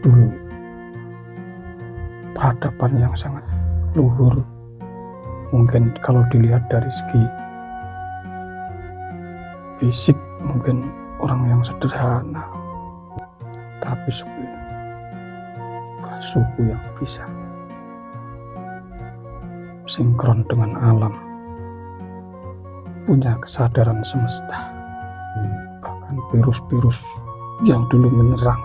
dulu peradaban yang sangat luhur. Mungkin kalau dilihat dari segi fisik mungkin orang yang sederhana, tapi sebuah suku yang bisa sinkron dengan alam, punya kesadaran semesta. Bahkan virus-virus yang dulu menyerang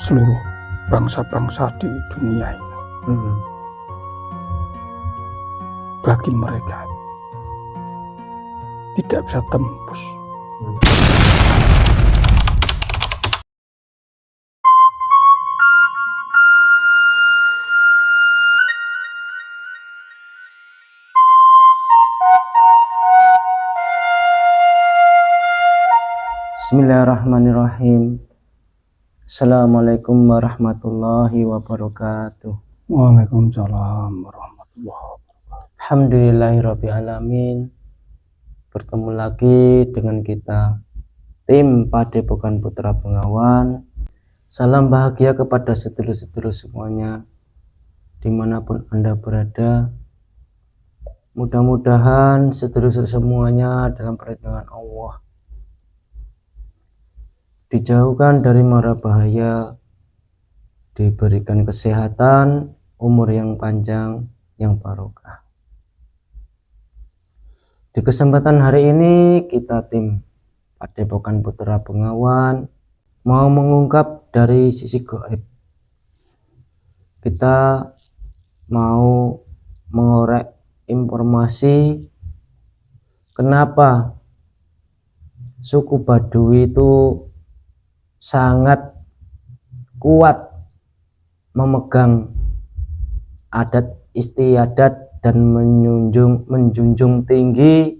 seluruh bangsa-bangsa di dunia ini, bagi mereka tidak bisa tembus. Bismillahirrahmanirrahim. Assalamualaikum warahmatullahi wabarakatuh. Waalaikumsalam warahmatullahi wabarakatuh. Alhamdulillahirabbil alamin. Bertemu lagi dengan kita, tim Padepokan Putra Bengawan. Salam bahagia kepada sedulur-sedulur semuanya dimanapun Anda berada. Mudah-mudahan sedulur-sedulur semuanya dalam perlindungan Allah, dijauhkan dari mara bahaya, diberikan kesehatan, umur yang panjang, yang barokah. Di kesempatan hari ini kita tim Padepokan Putra Bengawan mau mengungkap dari sisi gaib. Kita mau mengorek informasi kenapa suku Baduy itu sangat kuat memegang adat istiadat dan menjunjung tinggi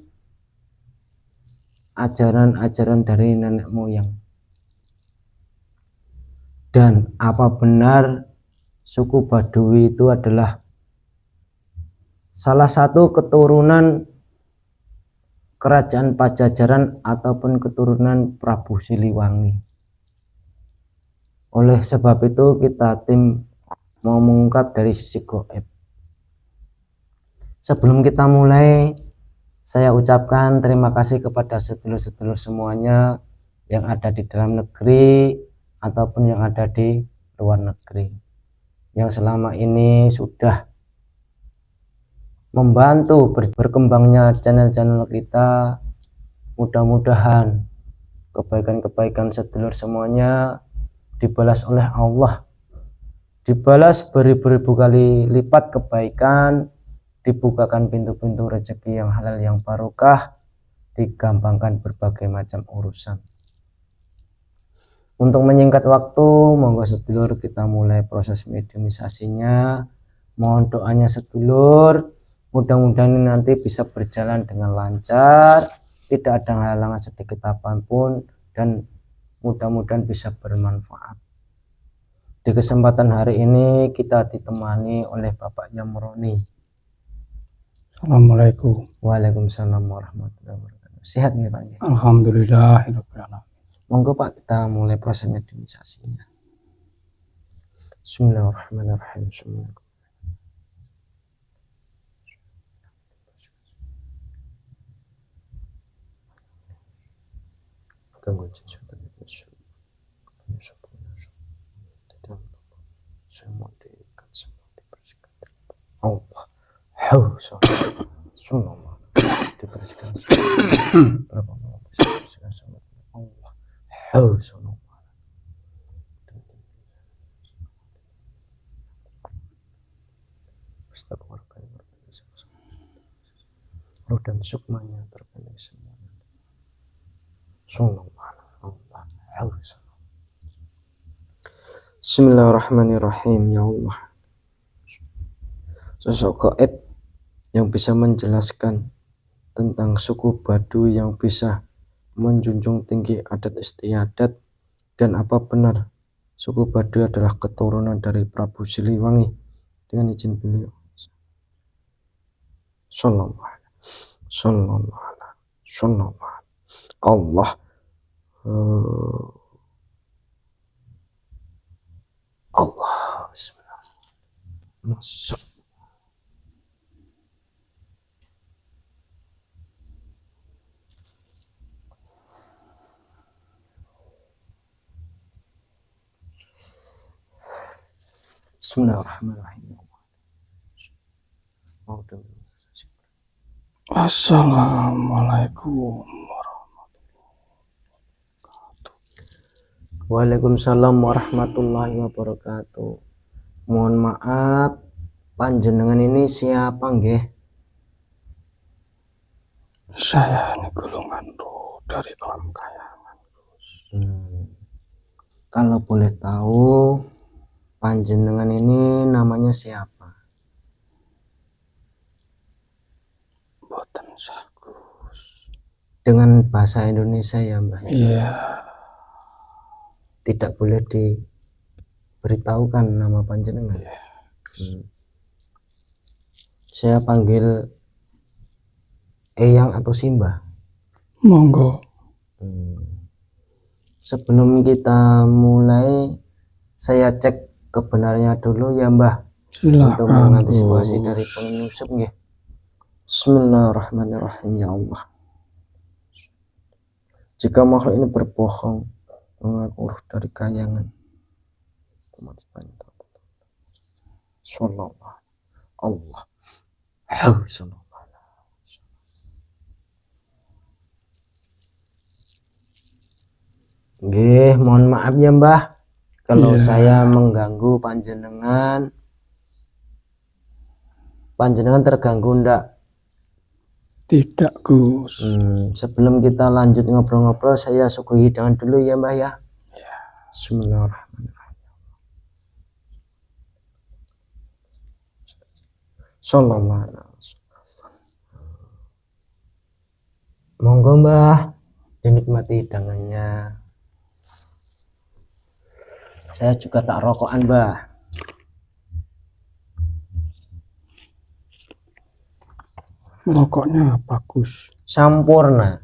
ajaran-ajaran dari nenek moyang. Dan apa benar suku Baduy itu adalah salah satu keturunan kerajaan Pajajaran ataupun keturunan Prabu Siliwangi? Oleh sebab itu kita tim mau mengungkap dari sisi gaib. Sebelum kita mulai, saya ucapkan terima kasih kepada sedulur-sedulur semuanya yang ada di dalam negeri ataupun yang ada di luar negeri, yang selama ini sudah membantu berkembangnya channel-channel kita. Mudah-mudahan kebaikan-kebaikan sedulur semuanya dibalas oleh Allah, dibalas beribu-ribu kali lipat kebaikan, dibukakan pintu-pintu rezeki yang halal yang barokah, digampangkan berbagai macam urusan. Untuk menyingkat waktu, monggo sedulur kita mulai proses mediumisasinya. Mohon doanya sedulur, mudah-mudahan nanti bisa berjalan dengan lancar, tidak ada halangan sedikit apapun, dan mudah-mudahan bisa bermanfaat. Di kesempatan hari ini kita ditemani oleh Bapak Yamroni. Assalamualaikum. Waalaikumsalam warahmatullahi wabarakatuh. Sehat nih Pak? Alhamdulillahirabbil alamin. Monggo Pak, kita mulai proses mediumisasinya. Bismillahirrahmanirrahim. Gangguan sesuatu semua diikat, semua dibersihkan. Allah, semua dibersihkan. Berapa malam bisa dibersihkan semua? Allah, semua. Roh dan sukmanya terpilih semua. Bismillahirrahmanirrahim. Ya Allah, sosok gaib yang bisa menjelaskan tentang suku Baduy yang bisa menjunjung tinggi adat istiadat, dan apa benar suku Baduy adalah keturunan dari Prabu Siliwangi, dengan izin beliau. Sallallahu alaihi Allah Allah, bismillah. Masuk. Bismillahirrahmanirrahim. Assalamualaikum. Waalaikumsalam warahmatullahi wabarakatuh. Mohon maaf, panjenengan ini siapa nggih? Saya ini golongan roh dari alam kayangan. Kalau boleh tahu, panjenengan ini namanya siapa? Boten sah Gus. Dengan bahasa Indonesia ya Mbah? Iya. Tidak boleh diberitahukan nama panjenengan? Iya. Saya panggil Eyang atau Simba? Monggo. Sebelum kita mulai, saya cek kebenarannya dulu ya Mbah, untuk Silakan mengantisipasi Gus. dari penyusup nggih. Bismillahirrahmanirrahim. Ya Allah, jika makhluk ini berbohong mengaku roh dari kayangan, Sallallahu Allah. Nggih, mohon maaf ya Mbah kalau Iya. saya mengganggu panjenengan. Panjenengan terganggu ndak? Tidak Gus. Sebelum kita lanjut ngobrol-ngobrol, saya suguhi hidangan dulu ya Mbah ya. Bismillahirrahmanirrahim. Sallallahu alaihi wasallam. Monggo Mbah, dinikmati hidangannya. Saya juga tak rokokan Mbah. Rokoknya apa Gus? Sampurna.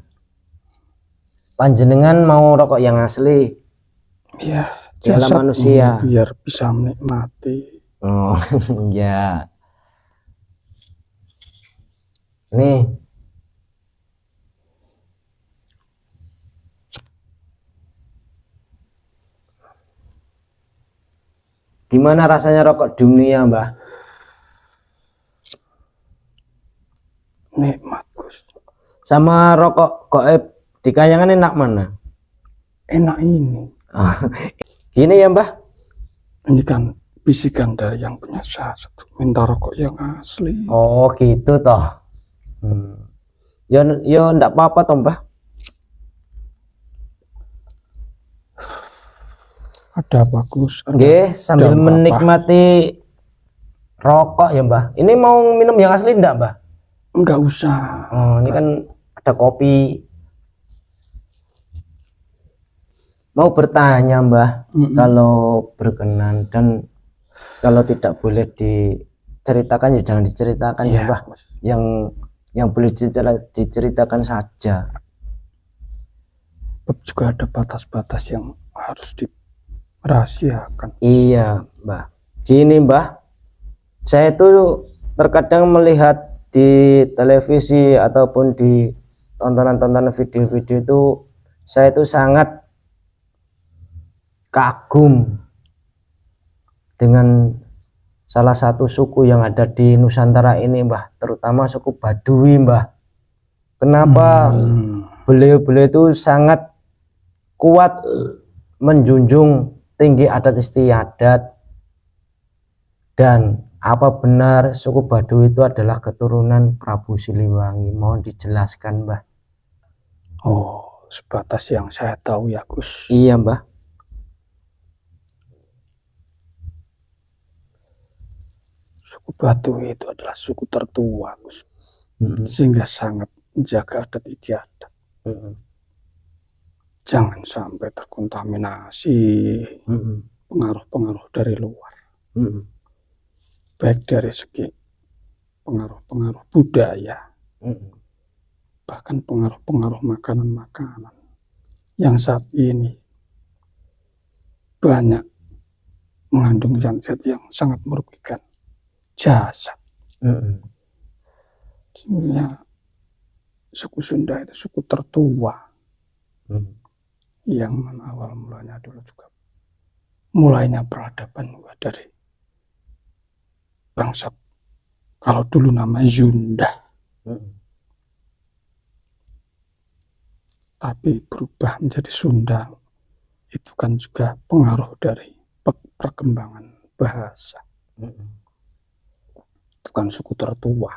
Panjenengan mau rokok yang asli? Iya. Dialah Jasad manusia. biar bisa menikmati. Oh ya. Nih. Gimana rasanya rokok dunia Mbah? Nikmat Gus. Sama rokok goib di kayangan enak mana? Enak ini. Gini ya Mbah. Ini kan bisikan dari yang punya satu. Minta rokok yang asli. Oh gitu toh. Ya ndak apa-apa toh Mbah. Ada bagus. Nggih, sambil menikmati rokok ya Mbah. Ini mau minum yang asli ndak Mbah? Enggak usah. Oh, ini kan ada kopi. Mau bertanya Mbah, kalau berkenan dan kalau tidak boleh diceritakan ya jangan diceritakan ya Mbah. Yang boleh diceritakan saja. Juga ada batas-batas yang harus dirahasiakan. Iya Mbah. Gini Mbah, saya itu terkadang melihat di televisi ataupun di tontonan-tontonan video-video itu, saya itu sangat kagum dengan salah satu suku yang ada di Nusantara ini Mbah, terutama suku Baduy Mbah. Kenapa beliau-beliau itu sangat kuat menjunjung tinggi adat istiadat, dan apa benar suku Baduy itu adalah keturunan Prabu Siliwangi? Mohon dijelaskan Mbah. Oh, sebatas yang saya tahu ya Gus. Iya Mbah. Suku Baduy itu adalah suku tertua Gus. Sehingga sangat menjaga adat istiadat. Jangan sampai terkontaminasi pengaruh-pengaruh dari luar. Baik dari segi pengaruh-pengaruh budaya, bahkan pengaruh-pengaruh makanan-makanan. yang saat ini banyak mengandung zat-zat yang sangat merugikan jasad. Sebenarnya suku Sunda itu suku tertua yang awal mulanya dulu juga mulainya peradaban juga dari bangsa, kalau dulu namanya Sunda, tapi berubah menjadi Sunda. Itu kan juga pengaruh dari perkembangan bahasa. Itu kan suku tertua.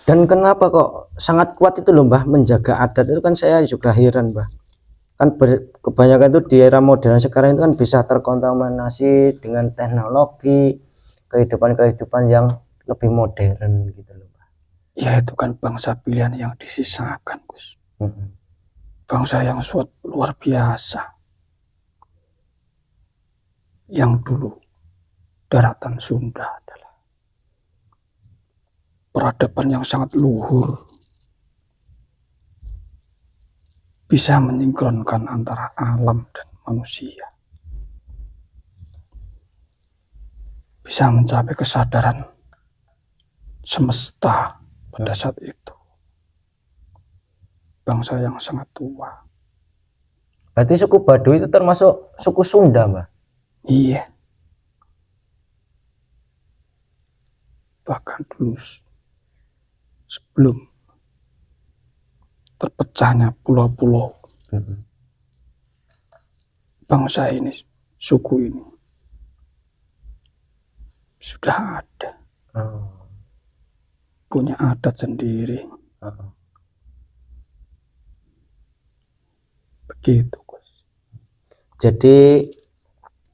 Dan kenapa kok sangat kuat itu loh Mbah menjaga adat itu, kan saya juga heran Mbah. Kan kebanyakan itu di era modern sekarang itu kan bisa terkontaminasi dengan teknologi, kehidupan yang lebih modern gitu loh Mbah. Ya itu kan bangsa pilihan yang disisakan, Gus. Bangsa yang luar biasa. Yang dulu daratan Sunda adalah peradaban yang sangat luhur, bisa menyinkronkan antara alam dan manusia, bisa mencapai kesadaran semesta pada saat itu. Bangsa yang sangat tua. Berarti suku Baduy itu termasuk suku Sunda Mbah? Iya. Bahkan dulu sebelum terpecahnya pulau-pulau, bangsa ini, suku ini sudah ada, punya adat sendiri. Begitu, Gus. Jadi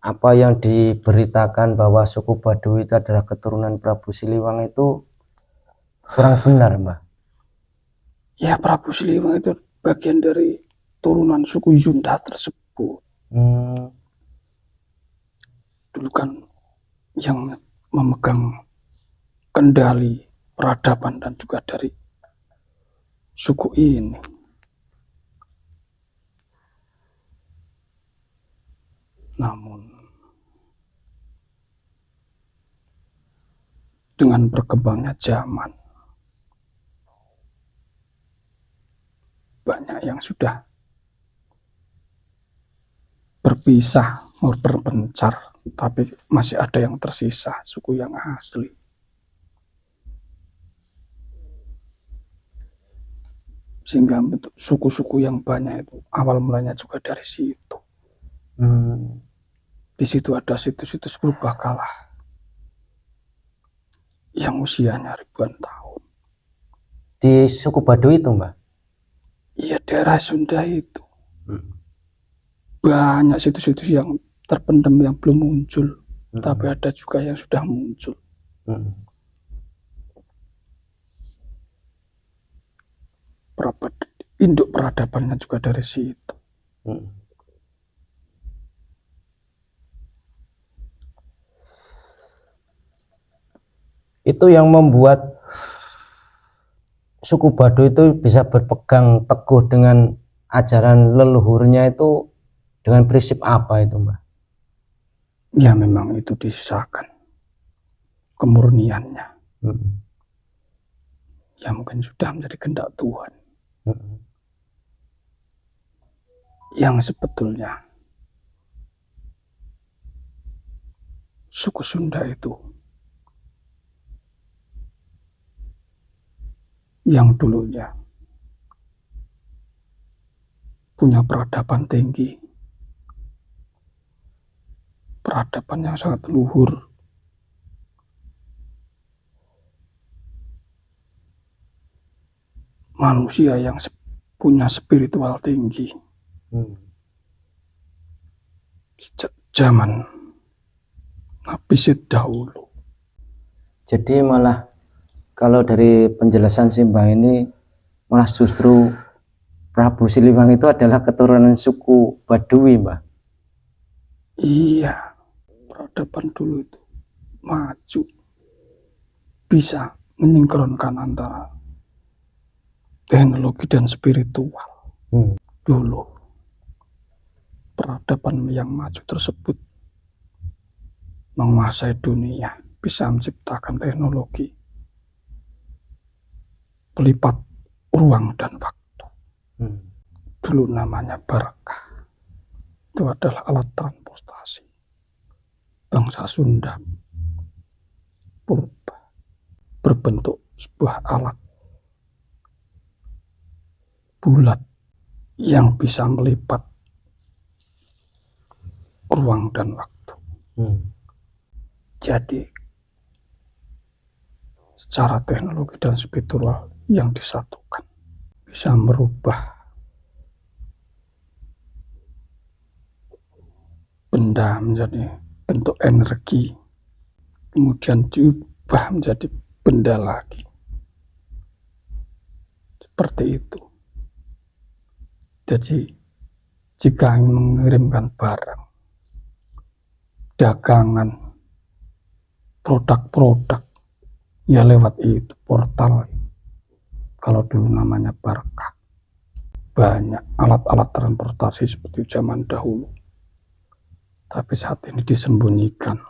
apa yang diberitakan bahwa suku Baduy itu adalah keturunan Prabu Siliwang itu kurang benar Mbah? Ya, Prabu Siliwang itu bagian dari turunan suku Sunda tersebut. Dulu kan yang memegang kendali peradaban dan juga dari suku ini. Namun dengan berkembangnya zaman, banyak yang sudah berpisah, berpencar, tapi masih ada yang tersisa, suku yang asli. Sehingga bentuk suku-suku yang banyak itu awal mulanya juga dari situ. Di situ ada situs-situs purbakala yang usianya ribuan tahun. Di suku Baduy itu Mbah? Iya, daerah Sunda itu banyak situs-situs yang terpendam yang belum muncul, tapi ada juga yang sudah muncul. Induk peradabannya juga dari situ. Itu yang membuat suku Baduy itu bisa berpegang teguh dengan ajaran leluhurnya itu dengan prinsip apa itu Mbah? Ya memang itu disisakan kemurniannya. Ya mungkin sudah menjadi kehendak Tuhan. Yang sebetulnya suku Sunda itu yang dulunya punya peradaban tinggi, peradaban yang sangat luhur, manusia yang punya spiritual tinggi. Zaman Nabi Sid dahulu. Jadi malah kalau dari penjelasan Simbah ini malah justru Prabu Siliwang itu adalah keturunan suku Baduy Mbah? Iya, peradaban dulu itu maju, bisa menyinkronkan antara teknologi dan spiritual. Hmm. Dulu peradaban yang maju tersebut menguasai dunia, bisa menciptakan teknologi pelipat ruang dan waktu. Dulu namanya Barakah. Itu adalah alat transportasi bangsa Sunda purba, berbentuk sebuah alat bulat yang bisa melipat ruang dan waktu. Jadi secara teknologi dan spiritual yang disatukan bisa merubah benda menjadi bentuk energi, kemudian diubah menjadi benda lagi. Seperti itu. Jadi jika ingin mengirimkan barang, dagangan, produk-produk, ya lewat itu portal. Kalau dulu namanya Barakah. Banyak alat-alat transportasi seperti zaman dahulu. Tapi saat ini disembunyikan.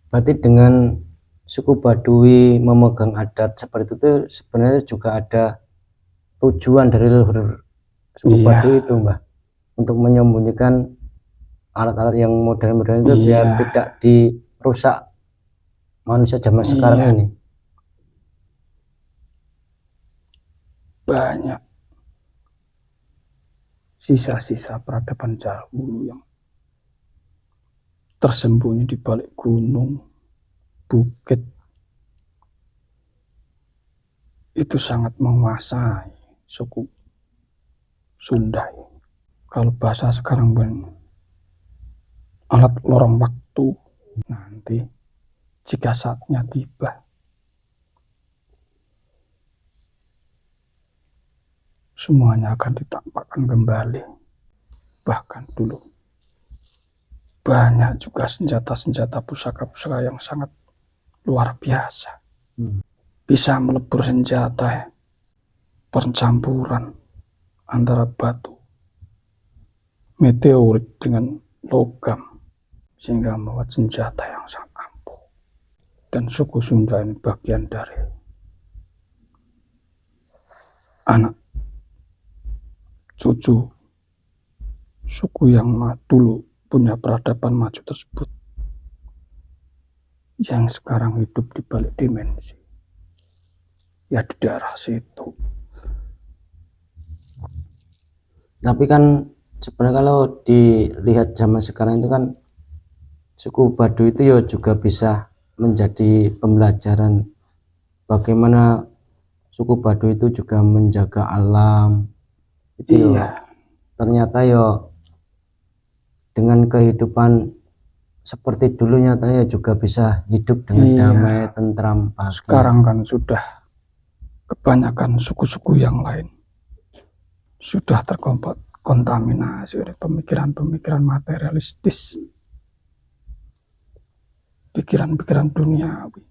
Berarti dengan suku Baduy memegang adat seperti itu sebenarnya juga ada tujuan dari leluhur suku Baduy itu, Mbah, untuk menyembunyikan alat-alat yang modern-modern itu biar tidak dirusak manusia zaman sekarang ini. Banyak sisa-sisa peradaban dahulu yang tersembunyi di balik gunung, bukit. Itu sangat menguasai suku Sunda. Kalau bahasa sekarang alat lorong waktu. Nanti jika saatnya tiba, semuanya akan ditampakkan kembali. Bahkan dulu banyak juga senjata-senjata pusaka-pusaka yang sangat luar biasa. Bisa melebur senjata, percampuran antara batu meteorit dengan logam sehingga membuat senjata yang sangat ampuh. Dan suku Sunda ini bagian dari anak cucu suku yang dulu punya peradaban maju tersebut, yang sekarang hidup di balik dimensi, ya di daerah situ. Tapi kan sebenarnya kalau dilihat zaman sekarang itu kan suku Baduy itu ya juga bisa menjadi pembelajaran bagaimana suku Baduy itu juga menjaga alam. Itu ternyata ya dengan kehidupan seperti dulu nyatanya juga bisa hidup dengan damai, tentram, bahagia. Sekarang kan sudah kebanyakan suku-suku yang lain sudah terkontaminasi oleh pemikiran-pemikiran materialistis, pikiran-pikiran duniawi,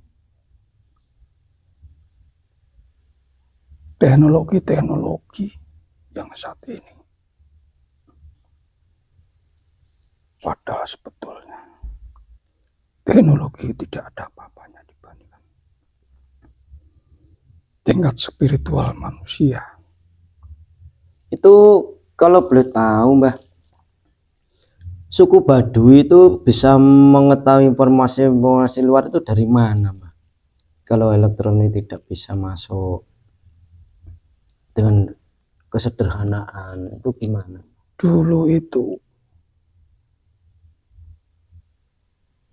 teknologi-teknologi yang saat ini. Padahal sebetulnya teknologi tidak ada apa-apanya dibandingkan tingkat spiritual manusia. Itu kalau boleh tahu, Mbah, suku Baduy itu bisa mengetahui informasi luar itu dari mana, Mbah? Kalau elektronik tidak bisa masuk dengan kesederhanaan, itu gimana? Dulu itu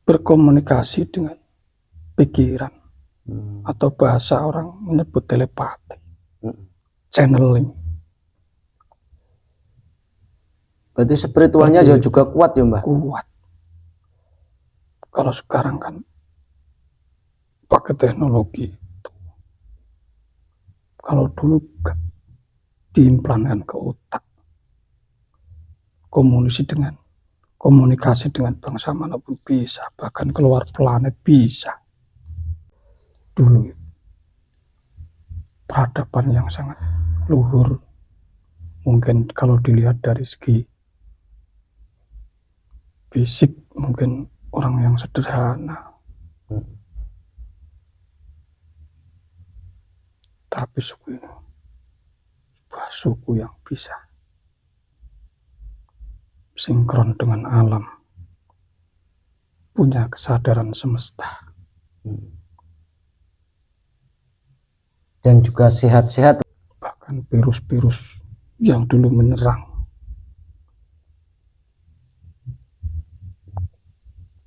berkomunikasi dengan pikiran, atau bahasa orang menyebut telepati, channeling. Berarti spiritualnya juga kuat ya, Mbah? Kuat. Kalau sekarang kan pakai teknologi itu. Kalau dulu diimplankan ke otak, komunikasi dengan bangsa manapun bisa, bahkan keluar planet bisa. Dulu peradaban yang sangat luhur. Mungkin kalau dilihat dari segi fisik mungkin orang yang sederhana, tapi suku ini sebuah suku yang bisa sinkron dengan alam, punya kesadaran semesta, dan juga sehat-sehat. bahkan virus-virus yang dulu menyerang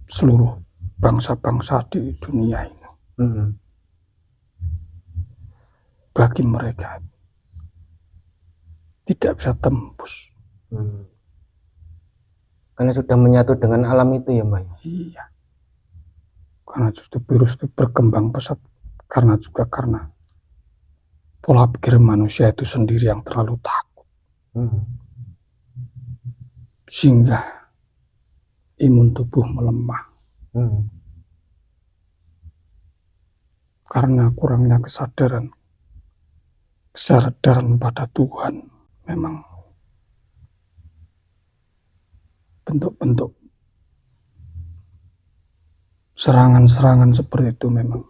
seluruh bangsa-bangsa di dunia ini, bagi mereka tidak bisa tembus. Karena sudah menyatu dengan alam itu ya Mbak. Iya, karena justru virus itu berkembang pesat karena pola pikir manusia itu sendiri yang terlalu takut, sehingga imun tubuh melemah karena kurangnya kesadaran pada Tuhan. Memang bentuk-bentuk serangan-serangan seperti itu memang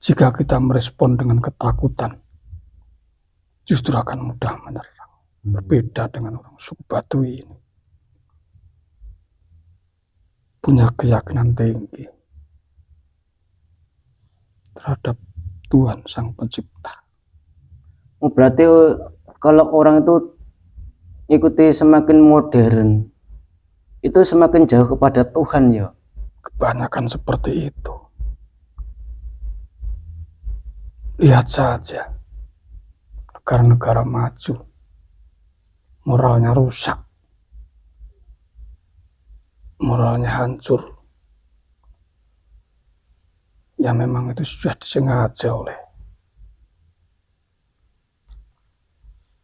jika kita merespon dengan ketakutan justru akan mudah menyerang. Berbeda dengan orang suku Baduy ini, punya keyakinan tinggi terhadap Tuhan Sang Pencipta. Berarti kalau orang itu ikuti semakin modern, itu semakin jauh kepada Tuhan ya? Kebanyakan seperti itu. Lihat saja negara-negara maju, moralnya rusak, moralnya hancur. Ya memang itu sudah disengaja oleh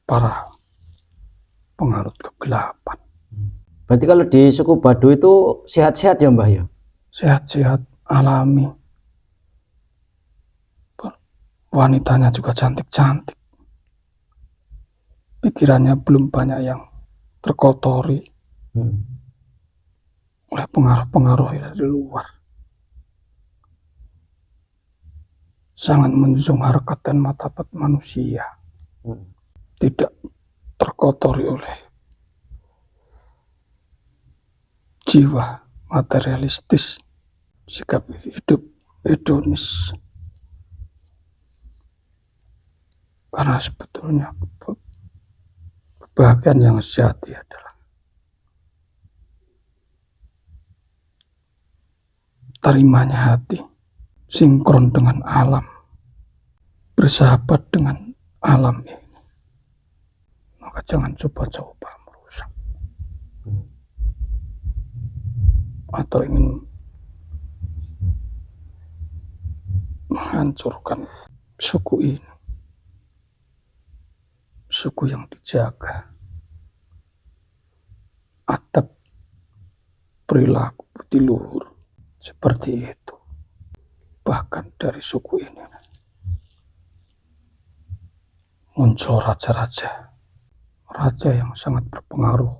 para pengarut kegelapan. Berarti kalau di suku Baduy itu sehat-sehat ya Mbah ya? Sehat-sehat, alami. Wanitanya juga cantik-cantik. Pikirannya belum banyak yang terkotori oleh pengaruh-pengaruh dari luar. Sangat menjunjung harkat dan martabat manusia. Tidak terkotori oleh jiwa materialistis, sikap hidup hedonis. Karena sebetulnya kebahagiaan yang sejati adalah terimanya hati, sinkron dengan alam, bersahabat dengan alam ini. Maka jangan coba-coba merusak atau ingin menghancurkan suku ini, suku yang dijaga adab, perilaku budi luhur seperti itu. Bahkan dari suku ini muncul raja-raja, raja yang sangat berpengaruh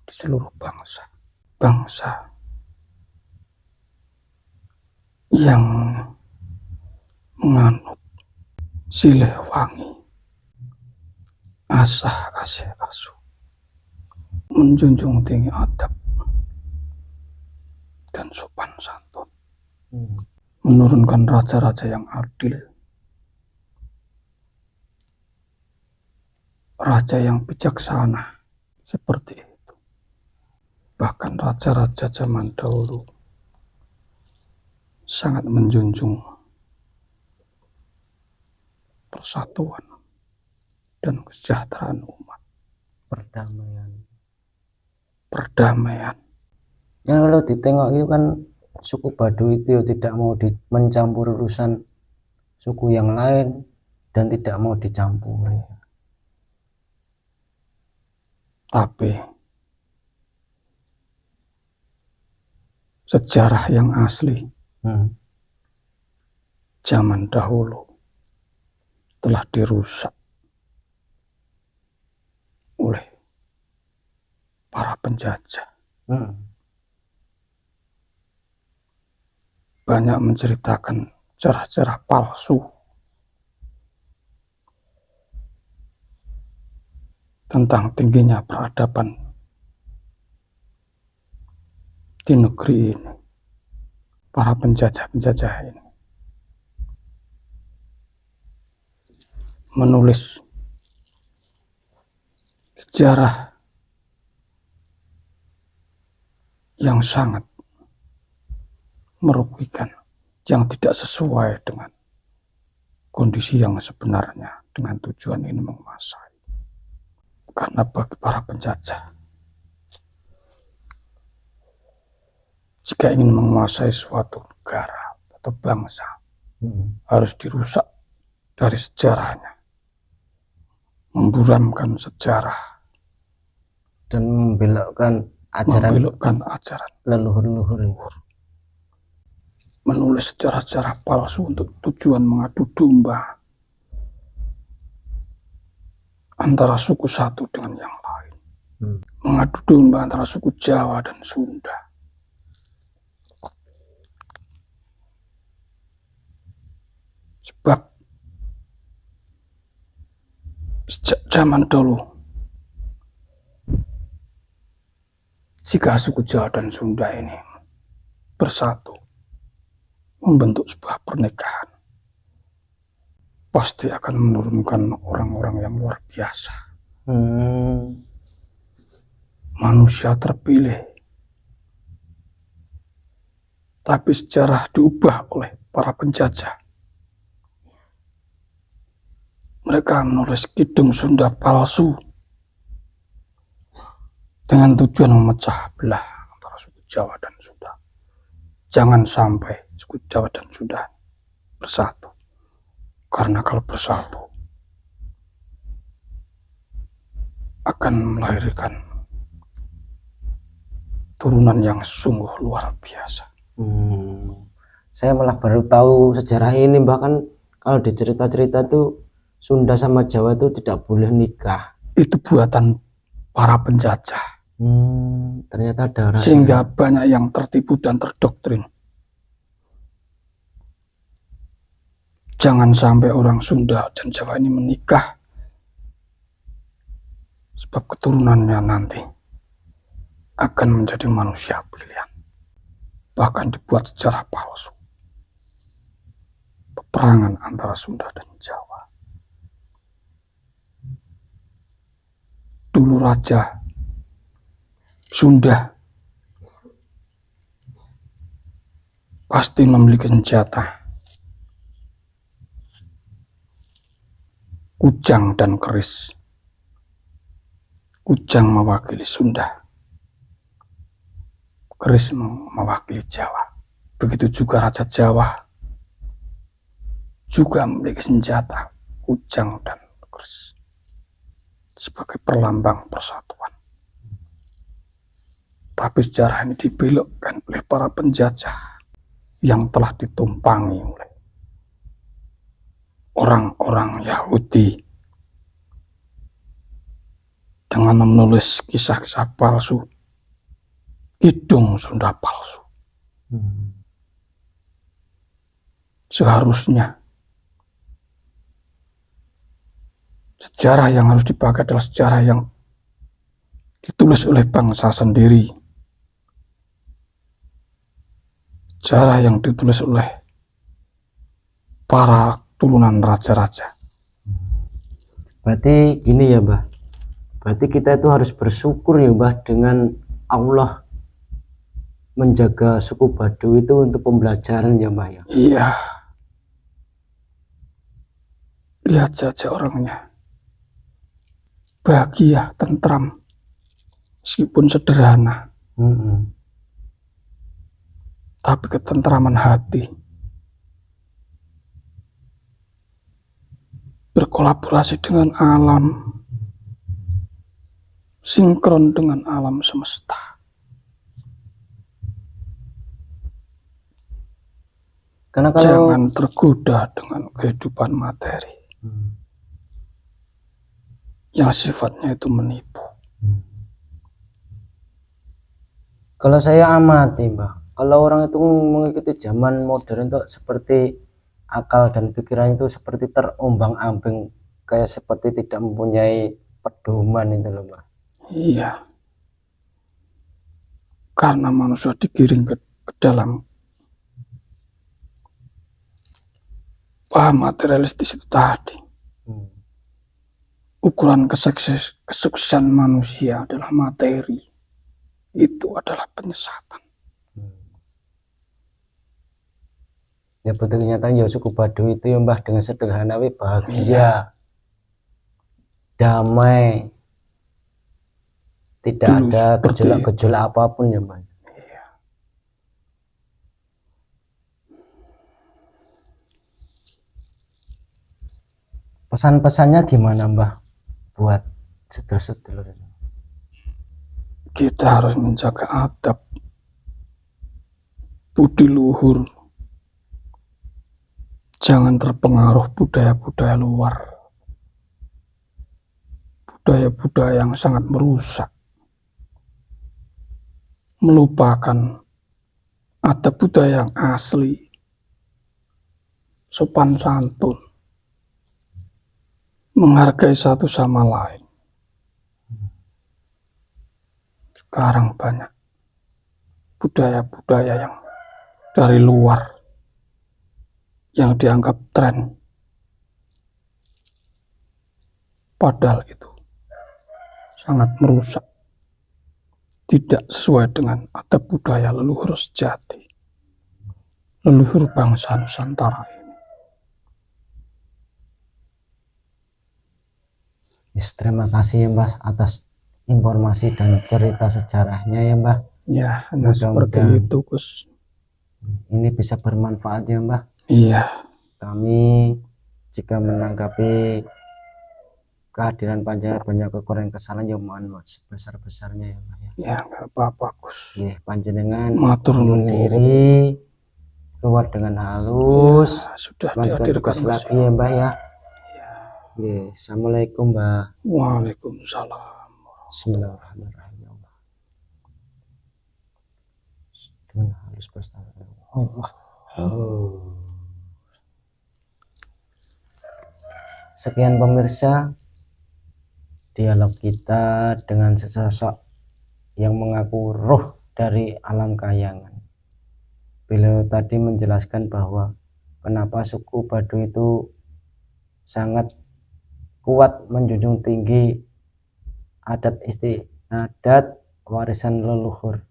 di seluruh bangsa yang menganut silih wangi, asah asih asuh, menjunjung tinggi adab dan sopan santun, menurunkan raja-raja yang adil, raja yang bijaksana seperti itu. Bahkan raja-raja zaman dahulu sangat menjunjung persatuan dan kesejahteraan umat, perdamaian. Ya kalau ditengok itu kan suku Baduy itu tidak mau mencampur urusan suku yang lain dan tidak mau dicampuri. Tapi sejarah yang asli zaman dahulu telah dirusak oleh para penjajah. Banyak menceritakan sejarah-sejarah palsu tentang tingginya peradaban di negeri ini. Para penjajah-penjajah ini menulis sejarah yang sangat merugikan, yang tidak sesuai dengan kondisi yang sebenarnya, dengan tujuan ini menguasai. Karena bagi para penjajah, jika ingin menguasai suatu negara atau bangsa, harus dirusak dari sejarahnya, memburamkan sejarah dan membelokkan ajaran leluhur. Menulis sejarah-sejarah palsu untuk tujuan mengadu domba antara suku satu dengan yang lain. Mengadu domba antara suku Jawa dan Sunda. Sebab sejak zaman dulu, jika suku Jawa dan Sunda ini bersatu, membentuk sebuah pernikahan, pasti akan menurunkan orang-orang yang luar biasa. Manusia terpilih, tapi sejarah diubah oleh para penjajah. Mereka menulis kidung Sunda palsu dengan tujuan memecah belah antara suku Jawa dan Sunda. Jangan sampai suku Jawa dan Sunda bersatu. Karena kalau bersatu akan melahirkan turunan yang sungguh luar biasa. Saya malah baru tahu sejarah ini. Bahkan kalau di cerita-cerita tuh Sunda sama Jawa tuh tidak boleh nikah. Itu buatan para penjajah. Ternyata ada rahasia. Sehingga banyak yang tertipu dan terdoktrin. Jangan sampai orang Sunda dan Jawa ini menikah, sebab keturunannya nanti akan menjadi manusia pilihan. Bahkan dibuat sejarah palsu. Peperangan antara Sunda dan Jawa. Dulu Raja Sunda pasti memiliki senjata, kujang dan keris. Kujang mewakili Sunda, keris mewakili Jawa. Begitu juga Raja Jawa juga memiliki senjata, kujang dan keris, sebagai perlambang persatuan. Tapi sejarah ini dibelokkan oleh para penjajah yang telah ditumpangi oleh orang-orang Yahudi dengan menulis kisah-kisah palsu, kidung Sunda palsu. Seharusnya sejarah yang harus dipakai adalah sejarah yang ditulis oleh bangsa sendiri. Sejarah yang ditulis oleh para turunan raja-raja. Berarti gini ya Mbah, berarti kita itu harus bersyukur ya Mbah dengan Allah menjaga suku Baduy itu untuk pembelajaran ya Mbah ya. Iya, lihat saja orangnya, bahagia, tentram, meskipun sederhana, tapi ketentraman hati, berkolaborasi dengan alam, sinkron dengan alam semesta. Karena kalau Jangan tergoda dengan kehidupan materi yang sifatnya itu menipu. kalau saya amati Mbah, kalau orang itu mengikuti zaman modern itu seperti akal dan pikirannya itu seperti terombang-ambing, kayak seperti tidak mempunyai pedoman itu loh Mbah. Iya, karena manusia digiring ke dalam paham materialistis itu tadi. Ukuran kesuksesan manusia adalah materi. Itu adalah penyesatan. Ya betul, kenyataan ya suku Baduy itu ya Mbah dengan sederhana bahagia, Iya. damai, tidak Dulu ada seperti gejolak-gejolak apapun ya Mbah. Pesan-pesannya gimana Mbah buat sedulur-sedulur ini? kita harus menjaga adab, budi luhur. Jangan terpengaruh budaya-budaya luar. Budaya-budaya yang sangat merusak. Melupakan adab budaya yang asli. Sopan santun. Menghargai satu sama lain. Sekarang banyak budaya-budaya yang dari luar yang dianggap tren, padahal itu sangat merusak, tidak sesuai dengan adab budaya leluhur sejati, leluhur bangsa Nusantara ini. Terima kasih ya Mbah atas informasi dan cerita sejarahnya ya Mbah. Ya, hanya seperti itu Gus. Ini bisa bermanfaat ya Mbah. Iya. Kami jika menanggapi kehadiran panjenengan banyak kekurangan kesalahan ya mohon maaf sebesar-besarnya ya Mbah ya. Ya nggak apa-apa Gus. Ya, panjenengan Matur nuwun diri keluar dengan halus. Ya, sudah lanjutkan dihadirkan tugas lagi ya Mbah ya. Ya, assalamualaikum Mbah. Waalaikumsalam. Bismillahirrahmanirrahim. Dengan halus Allah. Sekian pemirsa dialog kita dengan sesosok yang mengaku roh dari alam kayangan. Beliau tadi menjelaskan bahwa kenapa suku Baduy itu sangat kuat menjunjung tinggi adat istiadat warisan leluhur,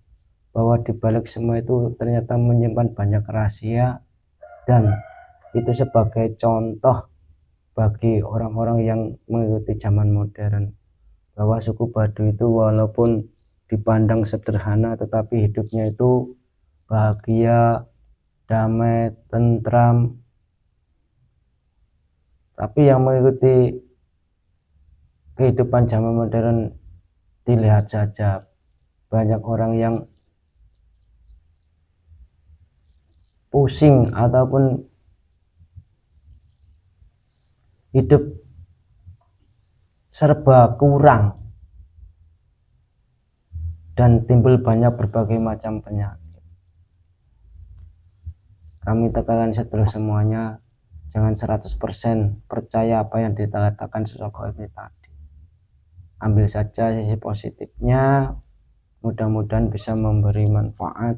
bahwa dibalik semua itu ternyata menyimpan banyak rahasia, dan itu sebagai contoh bagi orang-orang yang mengikuti zaman modern, bahwa suku Baduy itu walaupun dipandang sederhana tetapi hidupnya itu bahagia, damai, tentram. Tapi yang mengikuti kehidupan zaman modern, dilihat saja banyak orang yang pusing ataupun hidup serba kurang dan timbul banyak berbagai macam penyakit. Kami tekankan sedulur semuanya, jangan 100% percaya apa yang dikatakan sosok ini tadi. Ambil saja sisi positifnya, mudah-mudahan bisa memberi manfaat,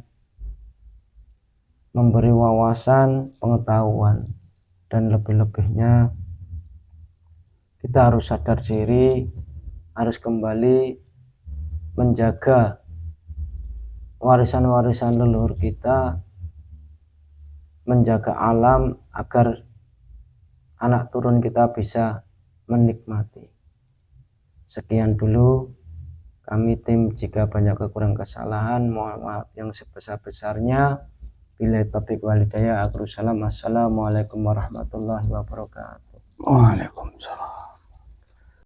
memberi wawasan, pengetahuan, dan lebih-lebihnya kita harus sadar diri, harus kembali menjaga warisan-warisan leluhur kita, menjaga alam agar anak turun kita bisa menikmati. Sekian dulu kami tim, jika banyak kekurangan kesalahan mohon maaf yang sebesar-besarnya. Bila taufiq wal hidayah, assalamualaikum warahmatullahi wabarakatuh. Waalaikumsalam.